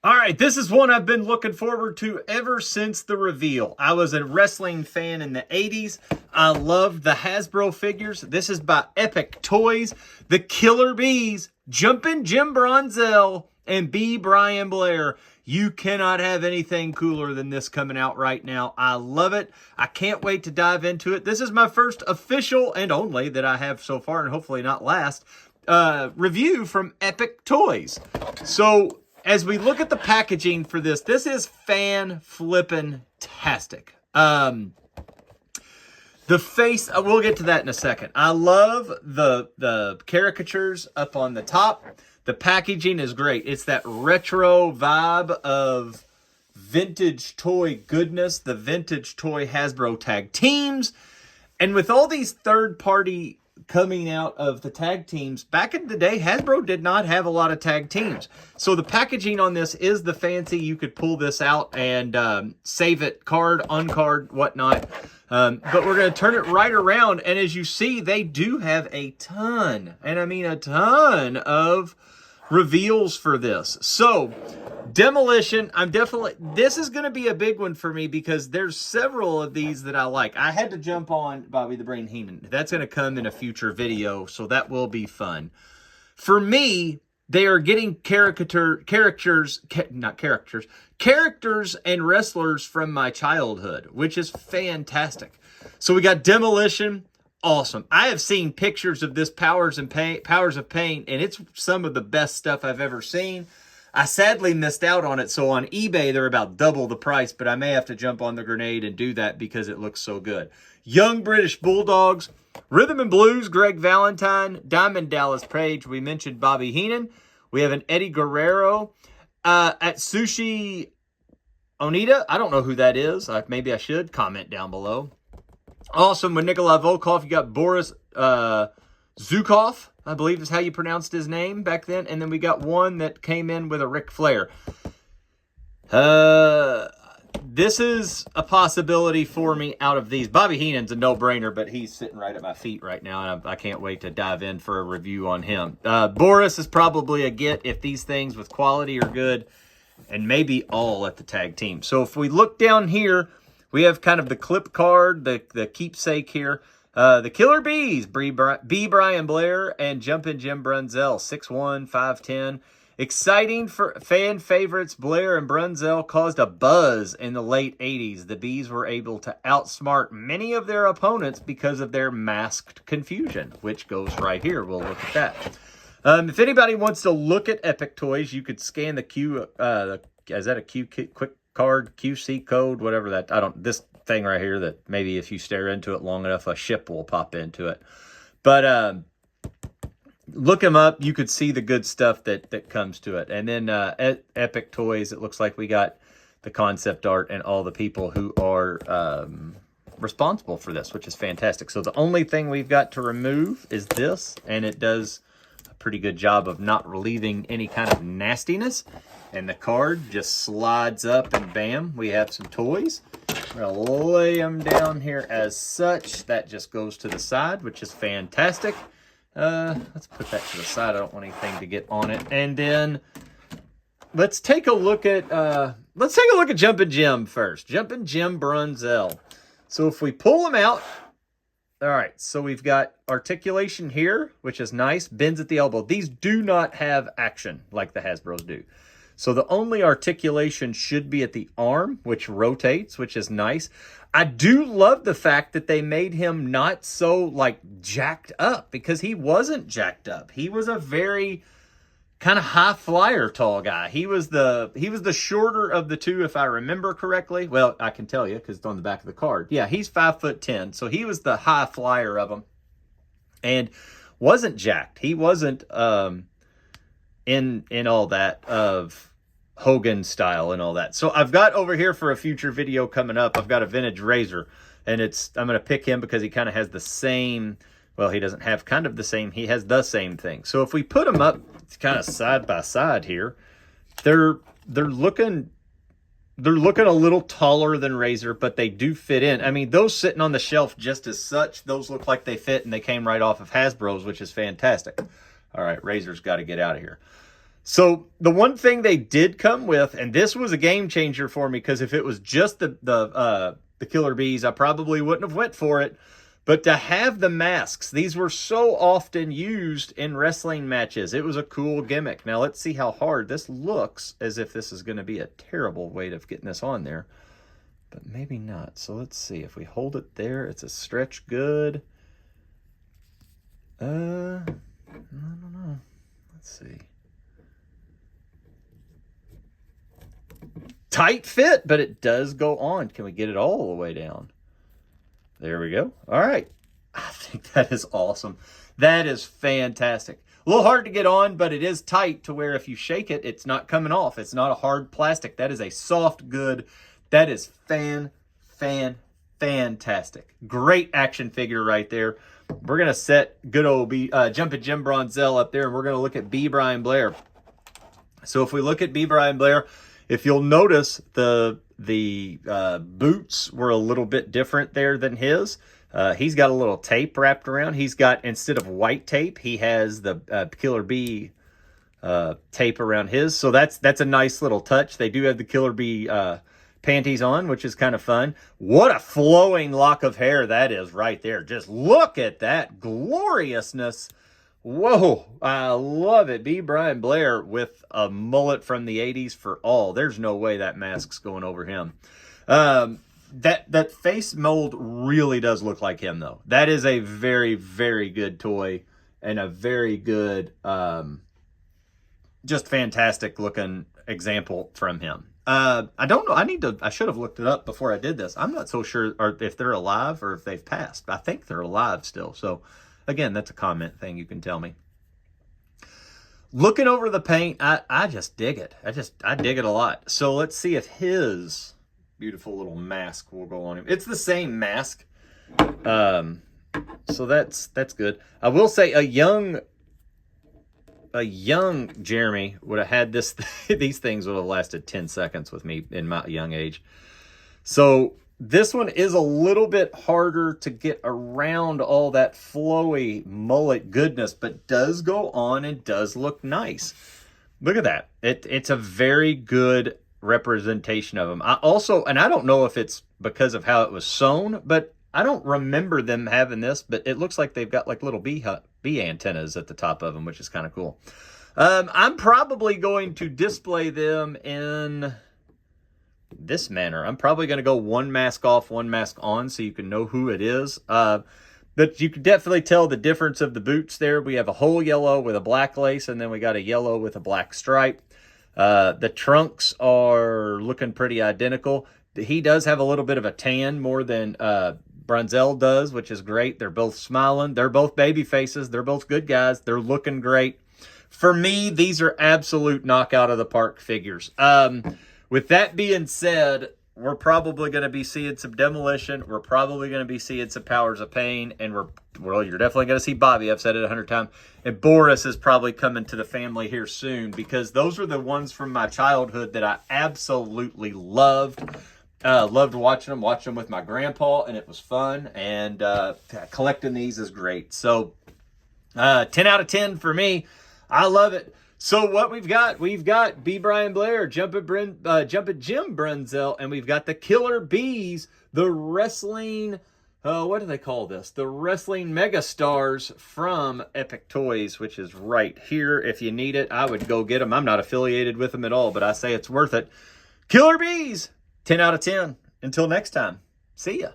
All right, this is one I've been looking forward to ever since the reveal. I was a wrestling fan in the 80s. I loved the Hasbro figures. This is by Epic Toys. The Killer Bees, Jumpin' Jim Bronzell, and B. Brian Blair. You cannot have anything cooler than this coming out right now. I love it. I can't wait to dive into it. This is my first official and only that I have so far, and hopefully not last, review from Epic Toys. So as we look at the packaging for this, this is fan-flippin'-tastic. The face, we'll get to that in a second. I love the caricatures up on the top. The packaging is great. It's that retro vibe of vintage toy goodness, the vintage toy Hasbro tag teams. And with all these third-party coming out of the tag teams, back in the day, Hasbro did not have a lot of tag teams. So the packaging on this is the fancy. You could pull this out and save it, card, uncard, whatnot. But we're going to turn it right around. And as you see, they do have a ton, and I mean a ton of reveals for this. So Demolition, this is going to be a big one for me because there's several of these that I like. I had to jump on Bobby the Brain Heenan. That's going to come in a future video, so that will be fun. For me, they are getting characters and wrestlers from my childhood, which is fantastic. So we got Demolition. Awesome. I have seen pictures of this Powers of Pain, and it's some of the best stuff I've ever seen. I sadly missed out on it, so on eBay, they're about double the price, but I may have to jump on the grenade and do that because it looks so good. Young British Bulldogs, Rhythm and Blues, Greg Valentine, Diamond Dallas Page. We mentioned Bobby Heenan. We have an Eddie Guerrero. At Sushi Onita, I don't know who that is. Maybe I should comment down below. Awesome. With Nikolai Volkov, you got Boris Zukov, I believe is how you pronounced his name back then. And then we got one that came in with a Ric Flair. This is a possibility for me out of these. Bobby Heenan's a no-brainer, but he's sitting right at my feet right now, and I can't wait to dive in for a review on him. Boris is probably a get if these things with quality are good, and maybe all at the tag team. So if we look down here, we have kind of the clip card, the keepsake here. The Killer Bees, B. Brian Blair, and Jumpin' Jim Brunzell, 6'1", 5'10". Exciting for fan favorites, Blair and Brunzell caused a buzz in the late 80s. The Bees were able to outsmart many of their opponents because of their masked confusion, which goes right here. We'll look at that. If anybody wants to look at Epic Toys, you could scan the Q, is that a Q quick card, QC code, whatever that, this thing right here that maybe if you stare into it long enough, a ship will pop into it. But look them up. You could see the good stuff that comes to it. And then at Epic Toys, it looks like we got the concept art and all the people who are responsible for this, which is fantastic. So the only thing we've got to remove is this, and it does a pretty good job of not relieving any kind of nastiness. And the card just slides up, and bam, we have some toys. We're going to lay them down here as such. That just goes to the side, which is fantastic. Let's put that to the side. I don't want anything to get on it. And then let's take a look at Jumpin' Jim first. Jumpin' Jim Brunzell. So if we pull them out, all right, so we've got articulation here, which is nice. Bends at the elbow. These do not have action like the Hasbros do. So the only articulation should be at the arm, which rotates, which is nice. I do love the fact that they made him not so, like, jacked up, because he wasn't jacked up. He was a very kind of high flyer tall guy. He was the shorter of the two, if I remember correctly. Well, I can tell you because it's on the back of the card. Yeah, he's 5'10", so he was the high flyer of them, and wasn't jacked. He wasn't in all that of Hogan style and all that. So I've got over here for a future video coming up, I've got a vintage Razor, and I'm going to pick him because he kind of has the same, well, he doesn't have kind of the same, he has the same thing. So if we put them up kind of side by side here, they're looking a little taller than Razor, but they do fit in. I mean, those sitting on the shelf just as such, those look like they fit, and they came right off of Hasbro's, which is fantastic. All right, Razor's got to get out of here. So the one thing they did come with, and this was a game changer for me, because if it was just the Killer Bees, I probably wouldn't have went for it. But to have the masks, these were so often used in wrestling matches. It was a cool gimmick. Now let's see how hard this looks, as if this is going to be a terrible way of getting this on there. But maybe not. So let's see. If we hold it there, it's a stretch good. I don't know. Let's see. Tight fit, but it does go on. Can we get it all the way down? There we go. All right. I think that is awesome. That is fantastic. A little hard to get on, but it is tight to where if you shake it, it's not coming off. It's not a hard plastic. That is a soft good. That is fantastic. Great action figure right there. We're going to set good old Jumpin' Jim Bronzell up there, and we're going to look at B. Brian Blair. So if we look at B. Brian Blair, if you'll notice, the boots were a little bit different there than his. He's got a little tape wrapped around. He's got, instead of white tape, he has the Killer Bee tape around his. So that's a nice little touch. They do have the Killer Bee panties on, which is kind of fun. What a flowing lock of hair that is right there. Just look at that gloriousness. Whoa, I love it. B. Brian Blair with a mullet from the 80s for all. There's no way that mask's going over him. That face mold really does look like him, though. That is a very, very good toy and a very good, just fantastic looking example from him. I don't know. I should have looked it up before I did this. I'm not so sure if they're alive or if they've passed. I think they're alive still. So again, that's a comment thing. You can tell me. Looking over the paint, I just dig it. I dig it a lot. So let's see if his beautiful little mask will go on him. It's the same mask. So that's good. I will say a young Jeremy would have had this. These things would have lasted 10 seconds with me in my young age. So this one is a little bit harder to get around all that flowy mullet goodness, but does go on and does look nice. Look at that. It's a very good representation of them. I don't know if it's because of how it was sewn, but I don't remember them having this, but it looks like they've got like little bee antennas at the top of them, which is kind of cool. I'm probably going to display them in this manner. I'm probably going to go one mask off, one mask on, so you can know who it is. But you can definitely tell the difference of the boots there. We have a whole yellow with a black lace, and then we got a yellow with a black stripe. The trunks are looking pretty identical. He does have a little bit of a tan more than Brunzell does, which is great. They're both smiling. They're both baby faces. They're both good guys. They're looking great. For me, these are absolute knockout of the park figures. With that being said, we're probably going to be seeing some Demolition. We're probably going to be seeing some Powers of Pain. And you're definitely going to see Bobby. I've said it 100 times. And Boris is probably coming to the family here soon, because those are the ones from my childhood that I absolutely loved. Loved watching them with my grandpa, and it was fun. And collecting these is great. So 10 out of 10 for me. I love it. So what we've got B. Brian Blair, Jumpin' Jim Brunzell, and we've got the Killer Bees, the wrestling, what do they call this? The wrestling megastars from Epic Toys, which is right here. If you need it, I would go get them. I'm not affiliated with them at all, but I say it's worth it. Killer Bees, 10 out of 10. Until next time, see ya.